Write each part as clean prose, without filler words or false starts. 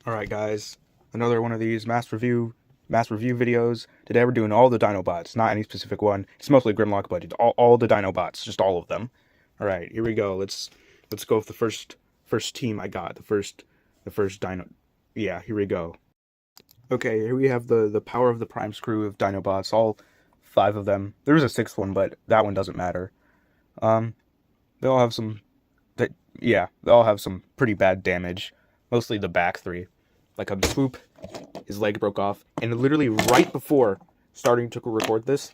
Alright guys, another one of these mass review videos. Today we're doing all the Dinobots, not any specific one. It's mostly Grimlock, but it's all the Dinobots, just all of them. Alright, here we go. Let's go with the first team I got. The first Dino. Yeah, here we go. Okay, here we have the Power of the Prime's crew of Dinobots, all 5 of them. There's a 6th one, but that one doesn't matter. Um they all have some they all have some pretty bad damage. Mostly the back 3. Like a swoop, his leg broke off, and literally right before starting to record this,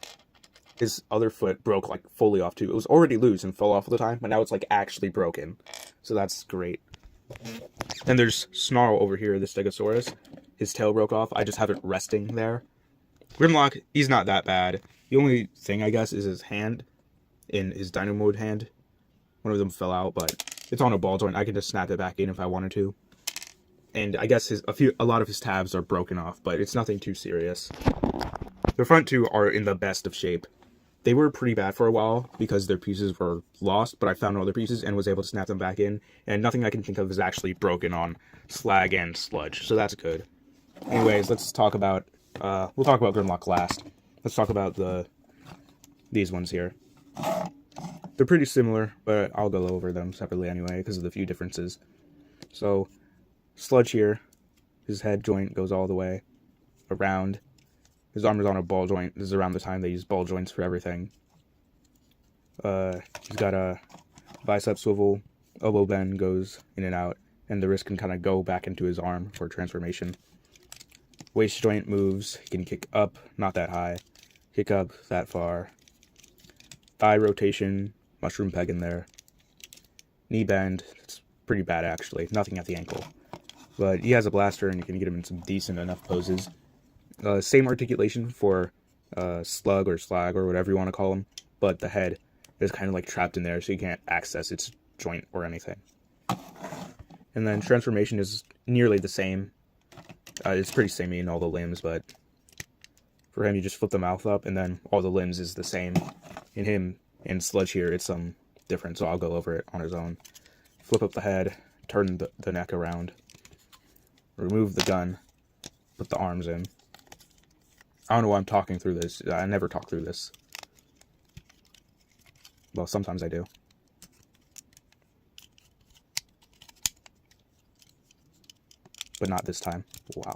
his other foot broke like fully off too. It was already loose and fell off all the time, but now it's like actually broken. So that's great. Then there's Snarl over here, the Stegosaurus. His tail broke off. I just have it resting there. Grimlock, he's not that bad. The only thing I guess is his hand, in his Dino mode hand. One of them fell out, but it's on a ball joint. I can just snap it back in if I wanted to. And I guess a lot of his tabs are broken off, but it's nothing too serious. The front 2 are in the best of shape. They were pretty bad for a while because their pieces were lost, but I found other pieces and was able to snap them back in, and nothing I can think of is actually broken on slag and sludge, so that's good. Anyways, let's talk about, we'll talk about Grimlock last. Let's talk about these ones here. They're pretty similar, but I'll go over them separately anyway because of the few differences. So, Sludge here, his head joint goes all the way around. His arm is on a ball joint. This is around the time they use ball joints for everything. He's got a bicep swivel, elbow bend goes in and out, and the wrist can kind of go back into his arm for transformation. Waist joint moves, he can kick up, not that high, kick up that far. Thigh rotation, mushroom peg in there. Knee bend, it's pretty bad actually, nothing at the ankle. But he has a blaster and you can get him in some decent enough poses. Same articulation for Slug or Slag or whatever you want to call him, but the head is kind of like trapped in there so you can't access its joint or anything. And then transformation is nearly the same. It's pretty samey in all the limbs, but for him you just flip the mouth up and then all the limbs is the same. In him and Sludge here it's different, so I'll go over it on his own. Flip up the head, turn the neck around. Remove the gun, put the arms in. I don't know why I'm talking through this. I never talk through this. Well, sometimes I do. But not this time. Wow.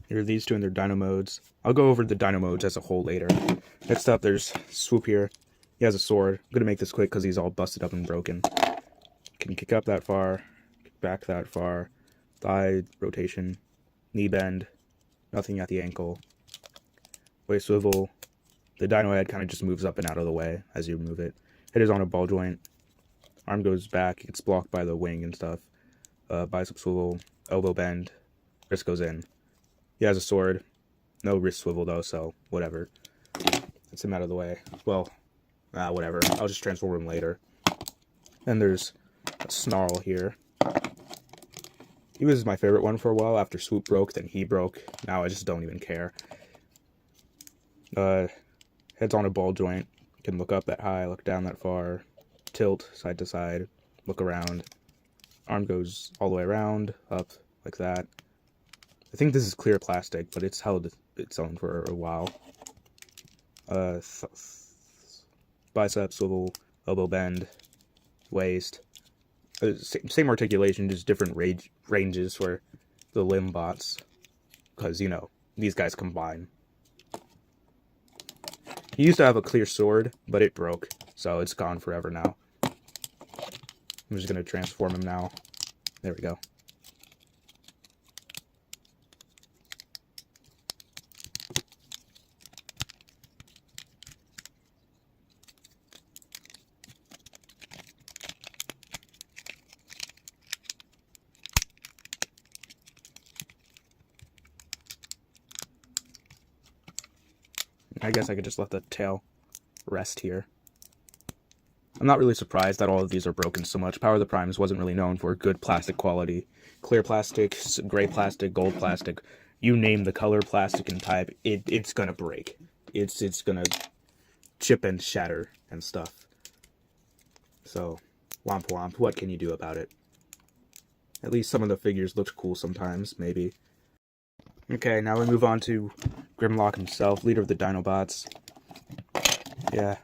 Here are these two in their Dino modes. I'll go over the Dino modes as a whole later. Next up, there's Swoop here. He has a sword. I'm going to make this quick because he's all busted up and broken. Can kick up that far, kick back that far, thigh rotation, knee bend, nothing at the ankle. Waist swivel. The Dino head kind of just moves up and out of the way as you move it. Head is on a ball joint. Arm goes back. It's blocked by the wing and stuff. Bicep swivel, elbow bend, wrist goes in. He has a sword. No wrist swivel though, so whatever. That's him out of the way. Well, whatever. I'll just transform him later. Then there's a Snarl here. He was my favorite one for a while. After Swoop broke, then he broke. Now I just don't even care. Head's on a ball joint. Can look up that high, look down that far, tilt side to side, look around. Arm goes all the way around, up, like that. I think this is clear plastic, but it's held its own for a while. Bicep swivel, elbow bend, waist, Same articulation, just different ranges for the limb bots. Because, you know, these guys combine. He used to have a clear sword, but it broke. So it's gone forever now. I'm just going to transform him now. There we go. I guess I could just let the tail rest here. I'm not really surprised that all of these are broken so much. Power of the Primes wasn't really known for good plastic quality. Clear plastic, gray plastic, gold plastic, you name the color, plastic, and type, it's gonna break. It's gonna chip and shatter and stuff. So, womp womp, what can you do about it? At least some of the figures looked cool sometimes, maybe. Okay, now we move on to Grimlock himself, leader of the Dinobots. Yeah.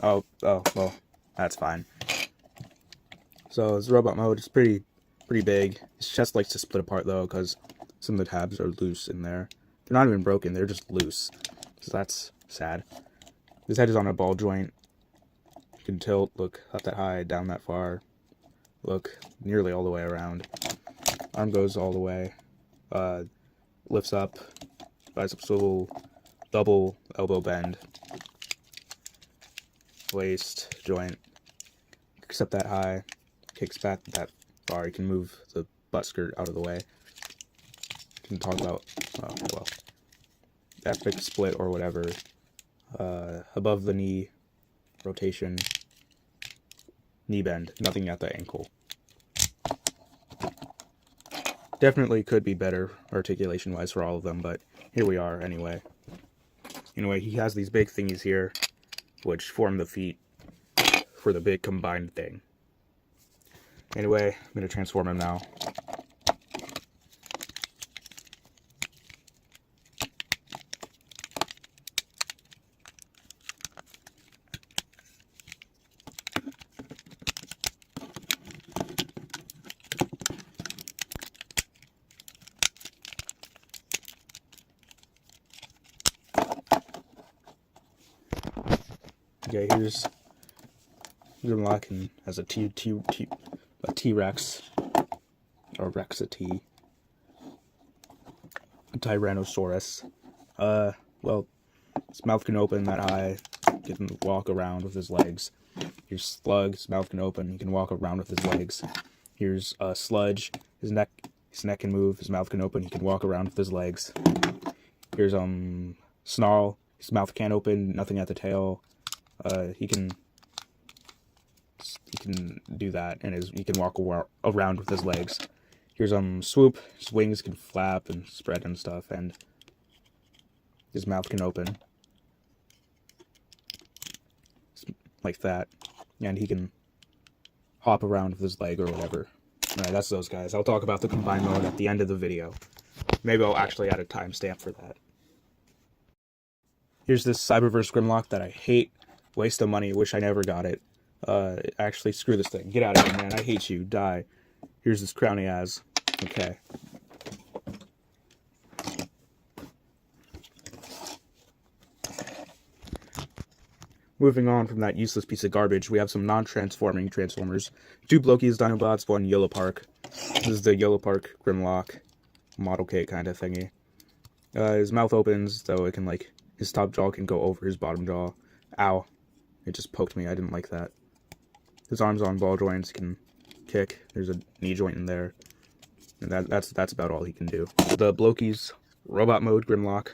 Oh, well, that's fine. So his robot mode is pretty big. His chest likes to split apart though, because some of the tabs are loose in there. They're not even broken, they're just loose. So that's sad. His head is on a ball joint. You can tilt, look up that high, down that far. Look nearly all the way around. Arm goes all the way. Lifts up, bicep swivel, double elbow bend, waist joint, kicks up that high, kicks back that far. You can move the butt skirt out of the way. You can talk about, well, epic split or whatever. Above the knee, rotation, knee bend, nothing at the ankle. Definitely could be better articulation-wise for all of them, but here we are anyway. Anyway, he has these big thingies here, which form the feet for the big combined thing. Anyway, I'm going to transform him now. Okay, here's Grimlock as a T-Rex, or Rex-a-T, a Tyrannosaurus. Well, his mouth can open that high, he can walk around with his legs. Here's Slug, his mouth can open, he can walk around with his legs. Here's Sludge, his neck can move, his mouth can open, he can walk around with his legs. Here's Snarl, his mouth can't open, nothing at the tail. He can do that, and he can walk around with his legs. Here's Swoop, his wings can flap and spread and stuff, and his mouth can open like that, and he can hop around with his leg or whatever. Alright, that's those guys. I'll talk about the combined mode at the end of the video. Maybe I'll actually add a timestamp for that. Here's this Cyberverse Grimlock that I hate. Waste of money, wish I never got it. Actually, screw this thing. Get out of here, man. I hate you. Die. Here's this crown he has. Okay. Moving on from that useless piece of garbage, we have some non-transforming Transformers. 2 Bloki's Dinobots, 1 Yellow Park. This is the Yellow Park Grimlock model kit kind of thingy. His mouth opens, so it can, like, his top jaw can go over his bottom jaw. Ow. It just poked me. I didn't like that. His arms on ball joints, can kick. There's a knee joint in there. And that's about all he can do. The Bloki's robot mode Grimlock.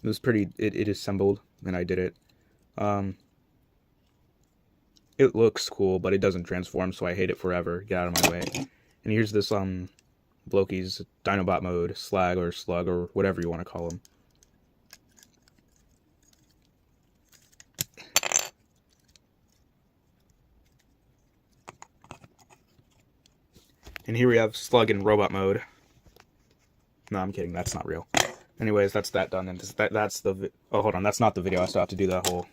It was pretty, it assembled, and I did it. It looks cool, but it doesn't transform, so I hate it forever. Get out of my way. And here's this, Bloki's Dinobot mode, Slag or Slug, or whatever you want to call him. And here we have Slug in robot mode. No, I'm kidding. That's not real. Anyways, that's that done. And that's the... Oh, hold on. That's not the video. I still have to do that whole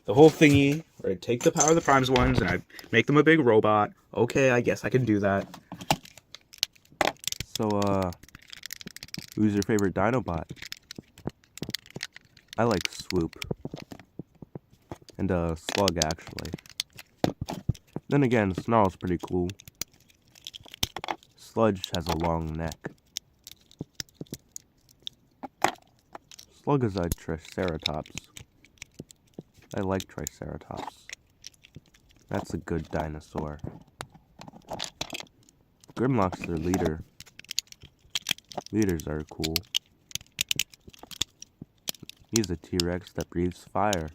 the whole thingy where I take the Power of the Primes ones and I make them a big robot. Okay, I guess I can do that. So, who's your favorite Dinobot? I like Swoop. And, Slug, actually. Then again, Snarl's pretty cool. Sludge has a long neck. Slug is a Triceratops. I like Triceratops. That's a good dinosaur. Grimlock's their leader. Leaders are cool. He's a T-Rex that breathes fire.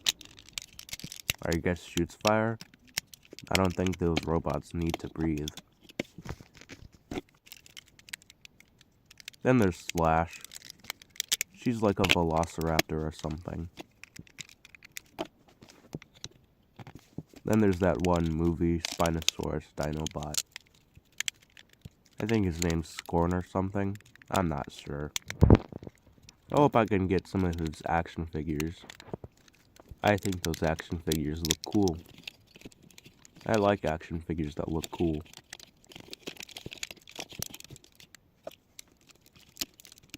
Or I guess shoots fire. I don't think those robots need to breathe. Then there's Slash. She's like a velociraptor or something. Then there's that one movie, Spinosaurus Dinobot. I think his name's Scorn or something. I'm not sure. I hope I can get some of his action figures. I think those action figures look cool. I like action figures that look cool.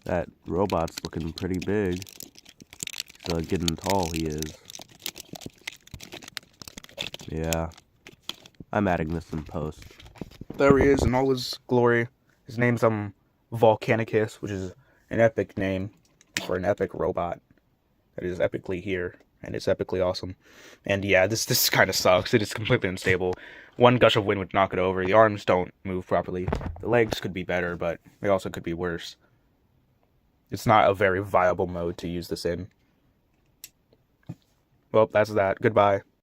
That robot's looking pretty big. He's getting tall, he is. Yeah. I'm adding this in post. There he is in all his glory. His name's Volcanicus, which is an epic name for an epic robot that is epically here, and it's epically awesome. And yeah, this kind of sucks. It is completely unstable. One gush of wind would knock it over. The arms don't move properly. The legs could be better, but they also could be worse. It's not a very viable mode to use this in. Well, that's that. Goodbye.